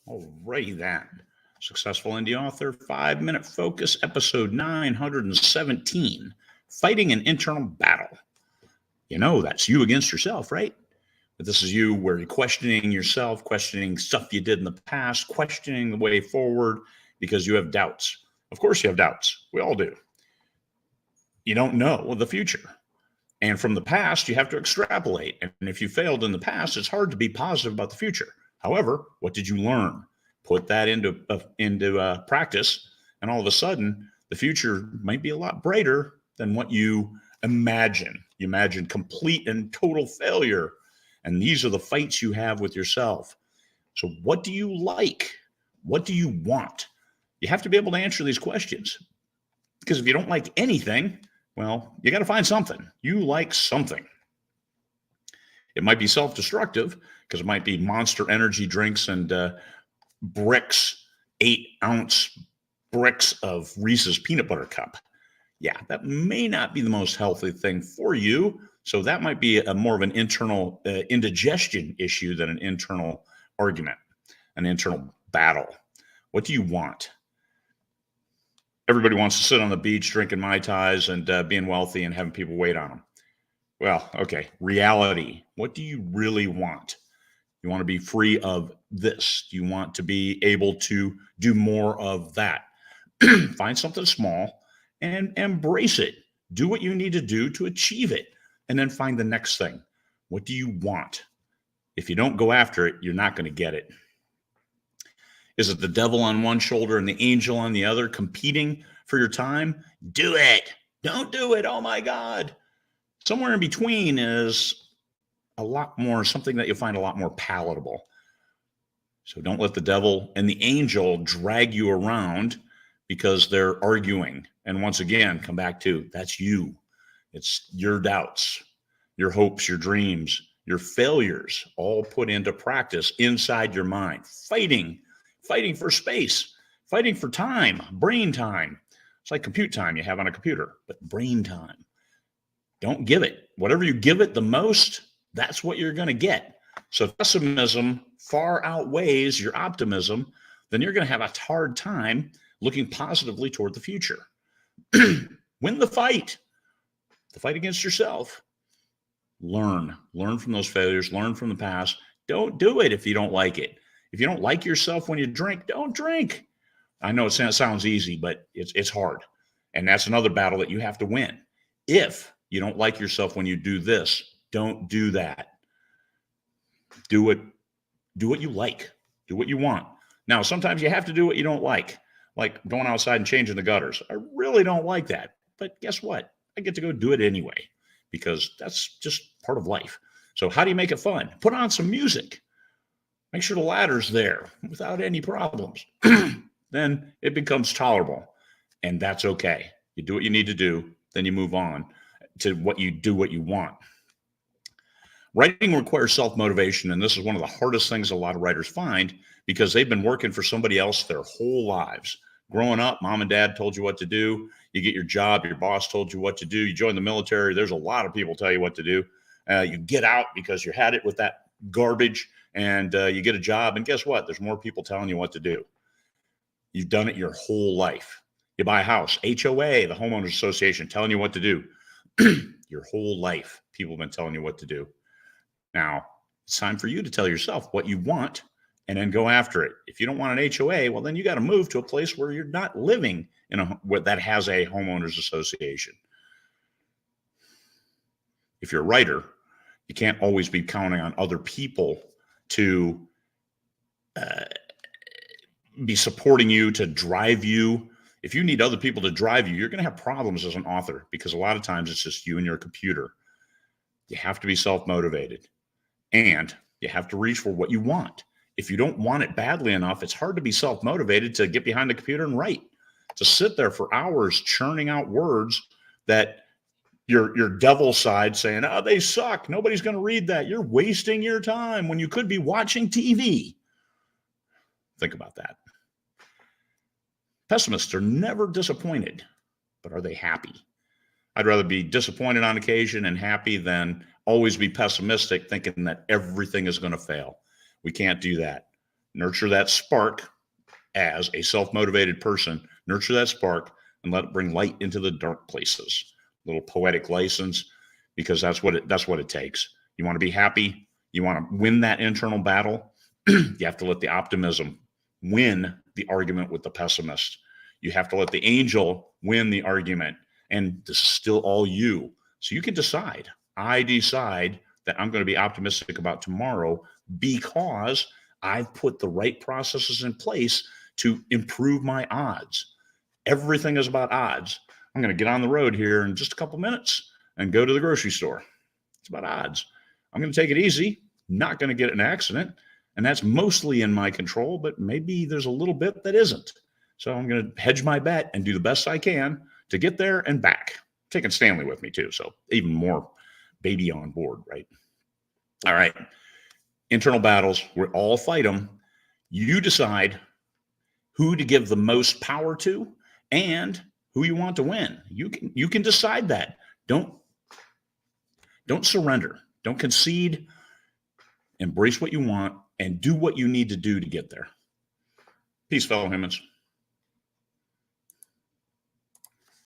Alrighty then. Successful Indie Author 5 Minute Focus, episode 917, Fighting an Internal Battle. You know, that's you against yourself, right? But this is you where you're questioning yourself, questioning stuff you did in the past, questioning the way forward because you have doubts. Of course you have doubts. We all do. You don't know the future. And from the past, you have to extrapolate. And if you failed in the past, it's hard to be positive about the future. However, what did you learn? Put that into practice, and all of a sudden, the future might be a lot brighter than what you imagine. You imagine complete and total failure. And these are the fights you have with yourself. So what do you like? What do you want? You have to be able to answer these questions. Because if you don't like anything, well, you got to find something. You like something. It might be self-destructive because it might be Monster energy drinks and bricks, 8-ounce bricks of Reese's peanut butter cup. Yeah, that may not be the most healthy thing for you. So that might be a more of an internal indigestion issue than an internal argument, an internal battle. What do you want? Everybody wants to sit on the beach drinking Mai Tais and being wealthy and having people wait on them. Well, okay, reality. What do you really want? You want to be free of this. Do you want to be able to do more of that? Find something small and embrace it. Do what you need to do to achieve it. And then find the next thing. What do you want? If you don't go after it, you're not going to get it. Is it the devil on one shoulder and the angel on the other competing for your time? Do it. Don't do it. Oh my God. Somewhere in between is a lot more, something that you'll find a lot more palatable. So don't let the devil and the angel drag you around because they're arguing. And once again, come back to that's you. It's your doubts, your hopes, your dreams, your failures, all put into practice inside your mind, fighting for space, fighting for time, brain time. It's like compute time you have on a computer, but brain time. Don't give it. Whatever you give it the most, that's what you're going to get. So if pessimism far outweighs your optimism, then you're going to have a hard time looking positively toward the future. Win the fight against yourself. Learn from those failures, learn from the past. Don't do it if you don't like it. If you don't like yourself when you drink, don't drink. I know it sounds easy, but it's hard. And that's another battle that you have to win. If you don't like yourself when you do this, don't do that. Do what you like. Do what you want. Now, sometimes you have to do what you don't like going outside and changing the gutters. I really don't like that. But guess what? I get to go do it anyway because that's just part of life. So how do you make it fun? Put on some music. Make sure the ladder's there without any problems. Then it becomes tolerable. And that's okay. You do what you need to do. Then you move on to what you want. Writing requires self-motivation. And this is one of the hardest things a lot of writers find because they've been working for somebody else their whole lives. Growing up, mom and dad told you what to do. You get your job. Your boss told you what to do. You join the military. There's a lot of people tell you what to do. You get out because you had it with that garbage and you get a job. And guess what? There's more people telling you what to do. You've done it your whole life. You buy a house, HOA, the homeowners association, telling you what to do. Your whole life, people have been telling you what to do. Now, it's time for you to tell yourself what you want and then go after it. If you don't want an HOA, well, then you got to move to a place where you're not living in that has a homeowners association. If you're a writer, you can't always be counting on other people to be supporting you, to drive you. If you need other people to drive you, you're going to have problems as an author because a lot of times it's just you and your computer. You have to be self-motivated and you have to reach for what you want. If you don't want it badly enough, it's hard to be self-motivated to get behind the computer and write, to sit there for hours churning out words that your devil side saying, oh, they suck. Nobody's going to read that. You're wasting your time when you could be watching TV. Think about that. Pessimists are never disappointed, but are they happy? I'd rather be disappointed on occasion and happy than always be pessimistic, thinking that everything is going to fail. We can't do that. nurture that spark as a self-motivated person, nurture that spark and let it bring light into the dark places. Little poetic license, because that's what it takes. You want to be happy. You want to win that internal battle. You have to let the optimism win the argument with the pessimist. You have to let the angel win the argument. And this is still all you. So you can decide. I decide that I'm going to be optimistic about tomorrow because I've put the right processes in place to improve my odds. Everything is about odds. I'm going to get on the road here in just a couple minutes and go to the grocery store. It's about odds. I'm going to take it easy, not going to get in an accident. And that's mostly in my control, but maybe there's a little bit that isn't. So I'm going to hedge my bet and do the best I can to get there and back. Taking Stanley with me too. So even more baby on board, right? All right. Internal battles, we all fight them. You decide who to give the most power to and who you want to win. You can decide that. Don't surrender. Don't concede. Embrace what you want and do what you need to do to get there. Peace, fellow humans.